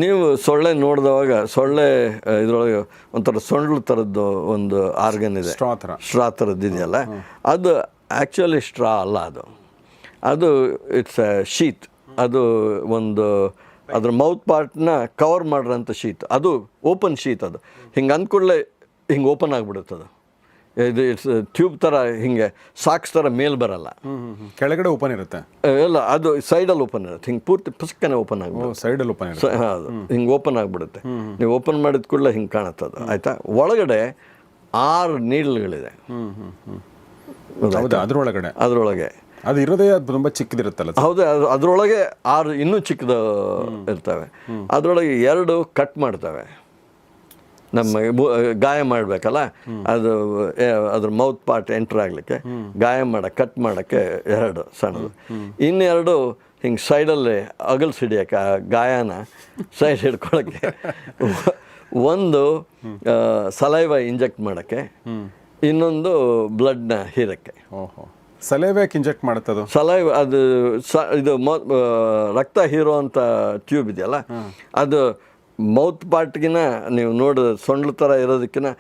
ನೀವು ಸೊಳ್ಳೆ ನೋಡಿದವಾಗ ಸೊಳ್ಳೆ ಇದರೊಳಗೆ ಒಂಥರ ಸೊಂಡ್ಲು ಥರದ್ದು ಒಂದು ಆರ್ಗನ್ ಇದೆ, ಸ್ಟ್ರಾ ಥರದ್ದು ಇದೆಯಲ್ಲ, ಅದು ಆ್ಯಕ್ಚುಲಿ ಸ್ಟ್ರಾ ಅಲ್ಲ, ಅದು ಇಟ್ಸ್ ಎ ಶೀತ್. ಅದು ಒಂದು ಅದ್ರ ಮೌತ್ ಪಾರ್ಟ್ನ ಕವರ್ ಮಾಡಿರೋಂಥ ಶೀತ್, ಅದು ಓಪನ್ ಶೀತ್. ಅದು ಹಿಂಗೆ ಅಂದ್ಕೂಡಲೇ ಹಿಂಗೆ ಓಪನ್ ಆಗಿಬಿಡುತ್ತದು. ಇದು ಇಟ್ಸ್ ಟ್ಯೂಬ್ ಥರ, ಹಿಂಗೆ ಸಾಕ್ಸ್ ಥರ ಮೇಲೆ ಬರಲ್ಲ, ಕೆಳಗಡೆ ಓಪನ್ ಇರುತ್ತೆ. ಇಲ್ಲ, ಅದು ಸೈಡಲ್ಲಿ ಓಪನ್ ಇರುತ್ತೆ, ಹಿಂಗೆ ಪೂರ್ತಿ ಪುಸ್ತಕನೇ ಓಪನ್ ಆಗಿಬಿಡುತ್ತೆ. ಸೈಡಲ್ಲಿ ಓಪನ್ ಇರುತ್ತೆ. ಹೌದು, ಹಿಂಗೆ ಓಪನ್ ಆಗಿಬಿಡುತ್ತೆ. ನೀವು ಓಪನ್ ಮಾಡಿದ ಕೂಡಲೇ ಹಿಂಗೆ ಕಾಣುತ್ತದು, ಆಯಿತಾ. ಒಳಗಡೆ 6 ನೀಡ್ಲ್ಗಳಿದೆ ಅದರೊಳಗೆ. ಅದು ಇರೋದೇ ತುಂಬ ಚಿಕ್ಕದಿರುತ್ತಲ್ಲ. ಹೌದು, ಅದರೊಳಗೆ 6 ಇನ್ನೂ ಚಿಕ್ಕದು ಇರ್ತವೆ. ಅದರೊಳಗೆ 2 ಕಟ್ ಮಾಡ್ತವೆ. ನಮ್ಮ ಗಾಯ ಮಾಡಬೇಕಲ್ಲ, ಅದು ಅದ್ರ ಮೌತ್ ಪಾರ್ಟ್ ಎಂಟ್ರ್ ಆಗಲಿಕ್ಕೆ, ಗಾಯ ಕಟ್ ಮಾಡೋಕ್ಕೆ 2 ಸಣ್ಣದು. ಇನ್ನೆರಡು ಹಿಂಗೆ ಸೈಡಲ್ಲಿ ಅಗಲ್ಸ್ ಹಿಡಿಯೋಕ್ಕೆ, ಆ ಗಾಯನ ಸೈಡ್ ಹಿಡ್ಕೊಳ್ಳೋಕ್ಕೆ. ಒಂದು ಸಲೈವ ಇಂಜೆಕ್ಟ್ ಮಾಡೋಕ್ಕೆ, ಇನ್ನೊಂದು ಬ್ಲಡ್ನ ಹೀರಕ್ಕೆ. ಸಲೈವ್ಯಾಕೆ ಇಂಜೆಕ್ಟ್ ಮಾಡುತ್ತದು? ಸಲೈವ್ ಅದು ಇದು ರಕ್ತ ಹೀರೋ ಅಂತ ಟ್ಯೂಬ್ ಇದೆಯಲ್ಲ, ಅದು ಮೌತ್ ಪಾರ್ಟ್ಗಿನ ನೀವು ನೋಡಿದ ಸೊಂಡ್ಲು ಥರ ಇರೋದಕ್ಕಿಂತ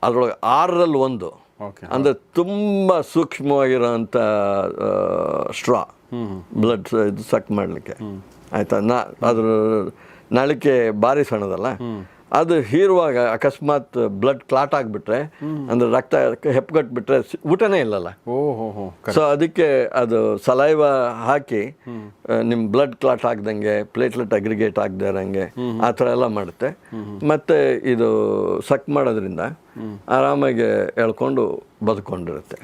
ಅದರೊಳಗೆ 6ರಲ್ಲಿ 1, ಅಂದರೆ ತುಂಬ ಸೂಕ್ಷ್ಮವಾಗಿರೋಂಥ ಸ್ಟ್ರಾ, ಬ್ಲಡ್ ಇದು ಸಕ್ ಮಾಡಲಿಕ್ಕೆ, ಆಯಿತಾ. ಅದ್ರ ನಳಿಕೆ ಭಾರಿ ಸಣ್ಣದಲ್ಲ, ಅದು ಹೀರುವಾಗ ಅಕಸ್ಮಾತ್ ಬ್ಲಡ್ ಕ್ಲಾಟ್ ಆಗಿಬಿಟ್ರೆ, ಅಂದರೆ ರಕ್ತ ಹೆಪ್ಪುಗಟ್ಬಿಟ್ರೆ ಊಟನೇ ಇಲ್ಲಲ್ಲ. ಸೊ ಅದಕ್ಕೆ ಅದು ಸಲೈವ ಹಾಕಿ ನಿಮ್ಮ ಬ್ಲಡ್ ಕ್ಲಾಟ್ ಆಗ್ದಂಗೆ, ಪ್ಲೇಟ್ಲೆಟ್ ಅಗ್ರಿಗೇಟ್ ಆಗದೆ ಇರೋಂಗೆ ಆ ಥರ ಎಲ್ಲ ಮಾಡುತ್ತೆ. ಮತ್ತು ಇದು ಸಕ್ ಮಾಡೋದ್ರಿಂದ ಆರಾಮಾಗಿ ಎಳ್ಕೊಂಡು ಬದುಕೊಂಡಿರುತ್ತೆ.